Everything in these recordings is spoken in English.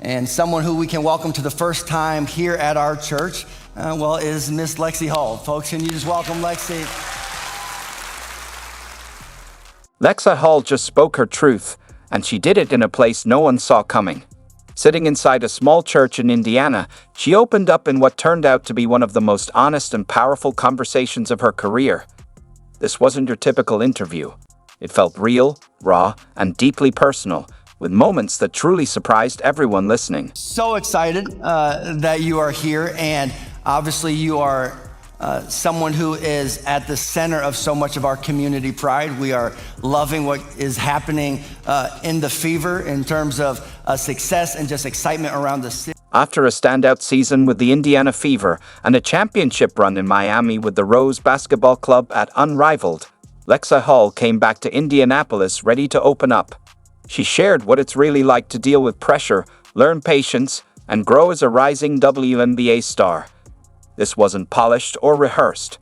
And someone who we can welcome to the first time here at our church, is Miss Lexie Hull. Folks, can you just welcome Lexie? Lexie Hull just spoke her truth, and she did it in a place no one saw coming. Sitting inside a small church in Indiana, she opened up in what turned out to be one of the most honest and powerful conversations of her career. This wasn't your typical interview. It felt real, raw, and deeply personal, with moments that truly surprised everyone listening. So excited that you are here, and obviously you are someone who is at the center of so much of our community pride. We are loving what is happening in the Fever in terms of success and just excitement around the city. After a standout season with the Indiana Fever and a championship run in Miami with the Rose Basketball Club at Unrivaled, Lexie Hull came back to Indianapolis ready to open up. She shared what it's really like to deal with pressure, learn patience, and grow as a rising WNBA star. This wasn't polished or rehearsed.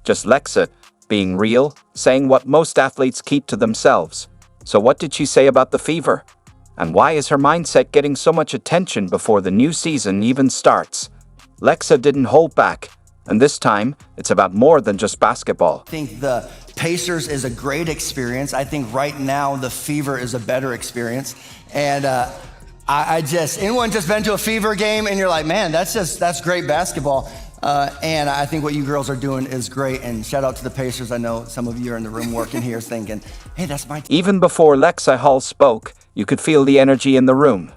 Just Lexie, being real, saying what most athletes keep to themselves. So what did she say about the Fever? And why is her mindset getting so much attention before the new season even starts? Lexie didn't hold back, and this time, it's about more than just basketball. I think the Pacers is a great experience. I think right now the Fever is a better experience. And anyone just been to a Fever game and you're like, man, that's great basketball. And I think what you girls are doing is great. And shout out to the Pacers. I know some of you are in the room working here thinking, hey, that's my team. Even before Lexie Hull spoke, you could feel the energy in the room.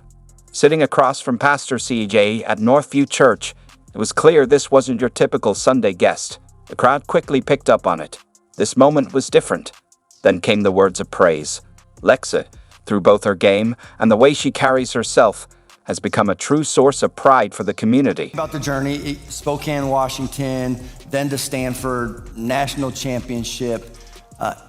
Sitting across from Pastor CJ at Northview Church, it was clear this wasn't your typical Sunday guest. The crowd quickly picked up on it. This moment was different. Then came the words of praise. Lexie, through both her game and the way she carries herself, has become a true source of pride for the community. About the journey, Spokane, Washington, then to Stanford, national championship,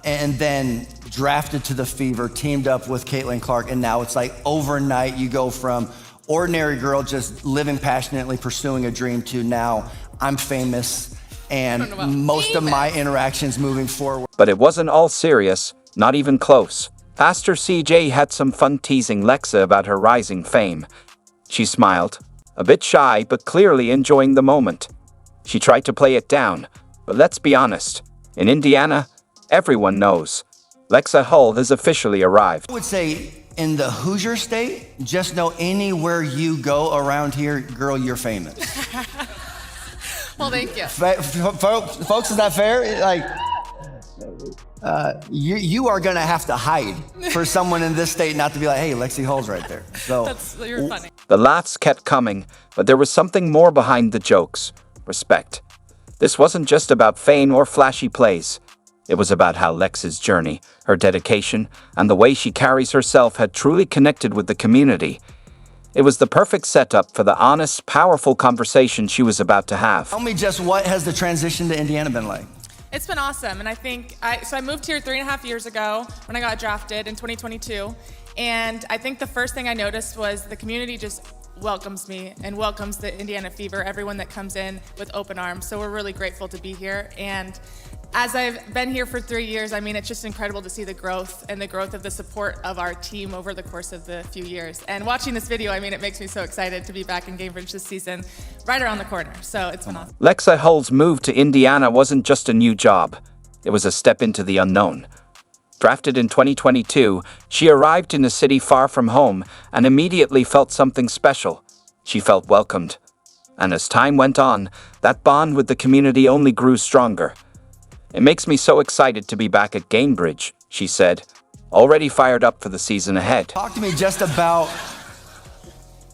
and then drafted to the Fever, teamed up with Caitlin Clark, and now it's like overnight you go from ordinary girl just living passionately, pursuing a dream to now I'm famous and most of my interactions moving forward. But it wasn't all serious, not even close. Pastor CJ had some fun teasing Lexie about her rising fame. She smiled, a bit shy but clearly enjoying the moment. She tried to play it down, but let's be honest, in Indiana, everyone knows. Lexie Hull has officially arrived. I would say in the Hoosier state, just know anywhere you go around here, girl, you're famous. Well, thank you. Folks, is that fair? Like, you are gonna have to hide for someone in this state not to be like, hey, Lexie Hull's right there. So you're funny. The laughs kept coming, but there was something more behind the jokes. Respect. This wasn't just about fame or flashy plays. It was about how Lexie's journey, her dedication, and the way she carries herself had truly connected with the community. It was the perfect setup for the honest, powerful conversation she was about to have. Tell me just what has the transition to Indiana been like? It's been awesome, and I think, I moved here 3.5 years ago when I got drafted in 2022, and I think the first thing I noticed was the community just welcomes me and welcomes the Indiana Fever, everyone that comes in with open arms, so we're really grateful to be here. And as I've been here for 3 years, I mean, it's just incredible to see the growth and the growth of the support of our team over the course of the few years. And watching this video, I mean, it makes me so excited to be back in Cambridge this season, right around the corner. So it's been awesome. Lexie Hull's move to Indiana wasn't just a new job. It was a step into the unknown. Drafted in 2022, she arrived in a city far from home and immediately felt something special. She felt welcomed. And as time went on, that bond with the community only grew stronger. It makes me so excited to be back at Cambridge, she said, already fired up for the season ahead. Talk to me just about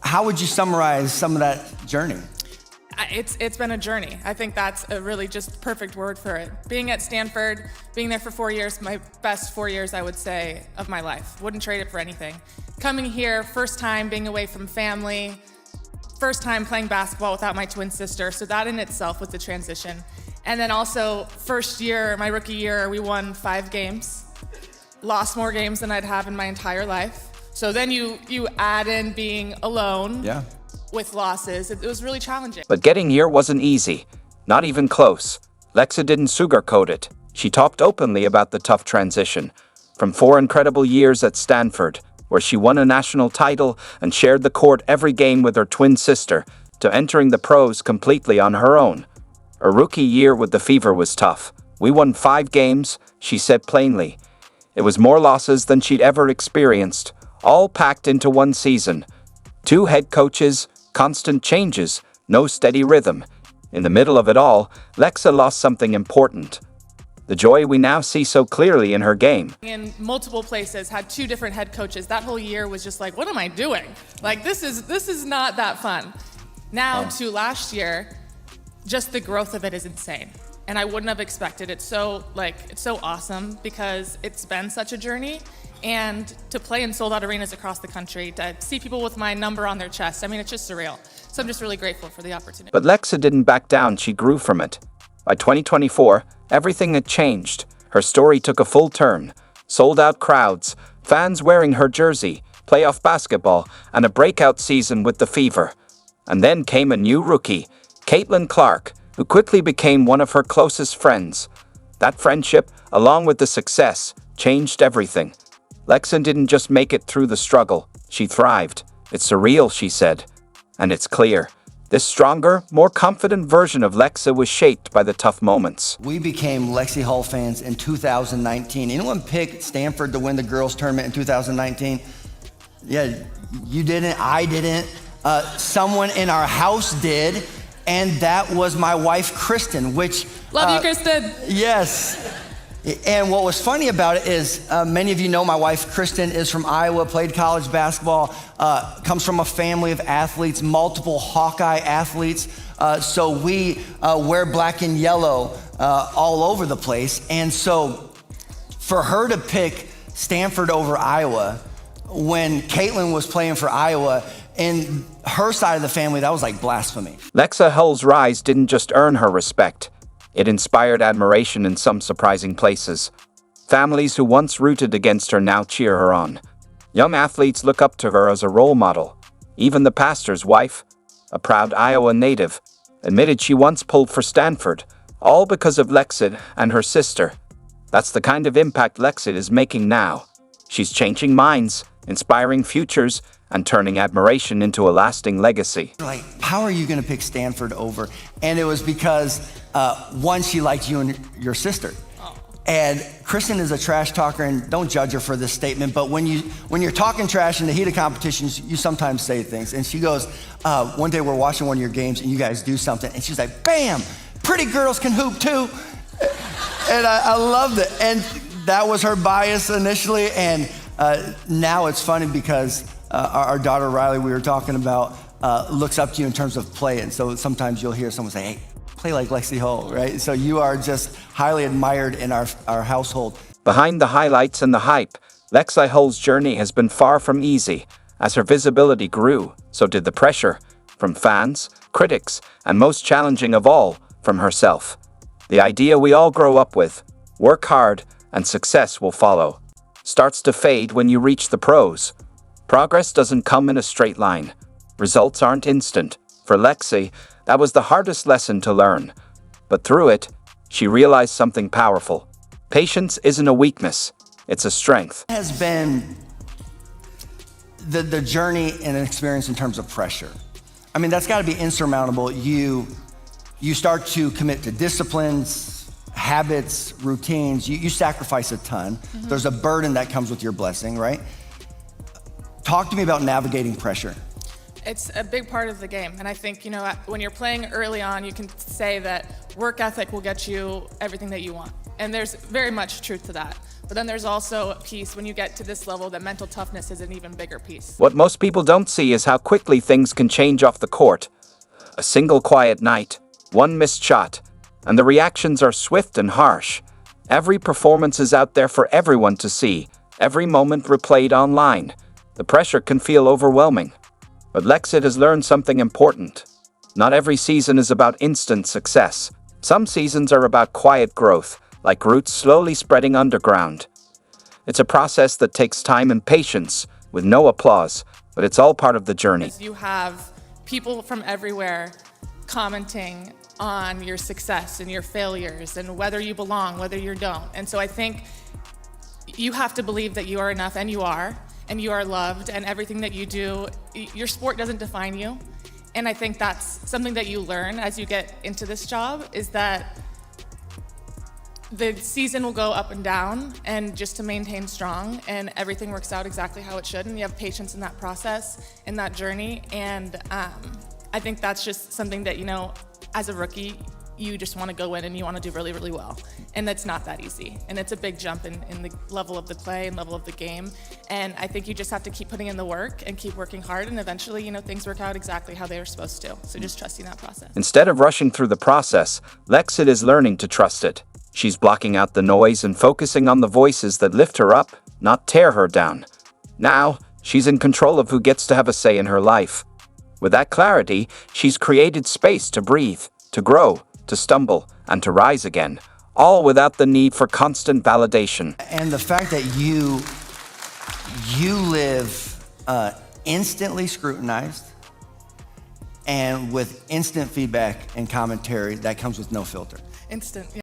how would you summarize some of that journey? It's been a journey. I think that's a really just perfect word for it. Being at Stanford, being there for 4 years, my best 4 years, I would say, of my life. Wouldn't trade it for anything. Coming here, first time being away from family, first time playing basketball without my twin sister, so that in itself was a transition. And then also, first year, my rookie year, we won 5 games. Lost more games than I'd have in my entire life. So then you add in being alone. Yeah. With losses. It was really challenging. But getting here wasn't easy, not even close. Lexie didn't sugarcoat it. She talked openly about the tough transition. From 4 incredible years at Stanford, where she won a national title and shared the court every game with her twin sister, to entering the pros completely on her own. Her rookie year with the Fever was tough. "We won 5 games," she said plainly. It was more losses than she'd ever experienced, all packed into one season. 2 head coaches, constant changes, no steady rhythm. In the middle of it all, Lexie lost something important: the joy we now see so clearly in her game. In multiple places, had 2 different head coaches. That whole year was just like, what am I doing? Like, this is not that fun. Now to last year, just the growth of it is insane. And I wouldn't have expected it. It's so awesome because it's been such a journey. And to play in sold out arenas across the country, to see people with my number on their chest, I mean, it's just surreal. So I'm just really grateful for the opportunity. But Lexie didn't back down, she grew from it. By 2024, everything had changed. Her story took a full turn. Sold out crowds, fans wearing her jersey, playoff basketball, and a breakout season with the Fever. And then came a new rookie, Caitlin Clark, who quickly became one of her closest friends. That friendship, along with the success, changed everything. Lexie didn't just make it through the struggle, she thrived. "It's surreal," she said. And it's clear, this stronger, more confident version of Lexie was shaped by the tough moments. We became Lexie Hull fans in 2019. Anyone pick Stanford to win the girls' tournament in 2019? Yeah, you didn't, I didn't. Someone in our house did, and that was my wife, Kristen, which... Love you, Kristen. Yes. And what was funny about it is many of you know my wife, Kristen, is from Iowa, played college basketball, comes from a family of athletes, multiple Hawkeye athletes. So we wear black and yellow all over the place. And so for her to pick Stanford over Iowa when Caitlin was playing for Iowa, in her side of the family, that was like blasphemy. Lexie Hull's rise didn't just earn her respect. It inspired admiration in some surprising places. Families who once rooted against her now cheer her on. Young athletes look up to her as a role model. Even the pastor's wife, a proud Iowa native, admitted she once pulled for Stanford, all because of Lexie and her sister. That's the kind of impact Lexie is making now. She's changing minds, inspiring futures, and turning admiration into a lasting legacy. Like, how are you going to pick Stanford over? And it was because, one, she liked you and your sister. And Kristen is a trash talker, and don't judge her for this statement, but when you're talking trash in the heat of competitions, you sometimes say things. And she goes, one day we're watching one of your games, and you guys do something, and she's like, bam, pretty girls can hoop too. And I loved it. And that was her bias initially, and now it's funny because our daughter Riley, we were talking about, looks up to you in terms of play. And so sometimes you'll hear someone say, hey, play like Lexie Hull, right? So you are just highly admired in our household. Behind the highlights and the hype, Lexie Hull's journey has been far from easy. As her visibility grew, so did the pressure from fans, critics, and most challenging of all, from herself. The idea we all grow up with, work hard and success will follow, starts to fade when you reach the pros. Progress doesn't come in a straight line. Results aren't instant. For Lexie, that was the hardest lesson to learn. But through it, she realized something powerful. Patience isn't a weakness, it's a strength. It has been the journey and an experience in terms of pressure. I mean, that's got to be insurmountable. You start to commit to disciplines, habits, routines. You sacrifice a ton. Mm-hmm. There's a burden that comes with your blessing, right? Talk to me about navigating pressure. It's a big part of the game. And I think, when you're playing early on, you can say that work ethic will get you everything that you want. And there's very much truth to that. But then there's also a piece when you get to this level that mental toughness is an even bigger piece. What most people don't see is how quickly things can change off the court. A single quiet night, one missed shot, and the reactions are swift and harsh. Every performance is out there for everyone to see, every moment replayed online. The pressure can feel overwhelming. But Lexie has learned something important. Not every season is about instant success. Some seasons are about quiet growth, like roots slowly spreading underground. It's a process that takes time and patience, with no applause, but it's all part of the journey. You have people from everywhere commenting on your success and your failures and whether you belong, whether you don't. And so I think you have to believe that you are enough, and you are. and you are loved, and everything that you do, your sport doesn't define you. And I think that's something that you learn as you get into this job, is that the season will go up and down, and just to maintain strong, and everything works out exactly how it should, and you have patience in that process, in that journey. And I think that's just something that, as a rookie, you just want to go in and you want to do really, really well. And that's not that easy. And it's a big jump in the level of the play and level of the game. And I think you just have to keep putting in the work and keep working hard, and eventually, things work out exactly how they were supposed to. So just trusting that process. Instead of rushing through the process, Lexie is learning to trust it. She's blocking out the noise and focusing on the voices that lift her up, not tear her down. Now, she's in control of who gets to have a say in her life. With that clarity, she's created space to breathe, to grow, to stumble, and to rise again, all without the need for constant validation. And the fact that you live instantly scrutinized and with instant feedback and commentary that comes with no filter. Instant.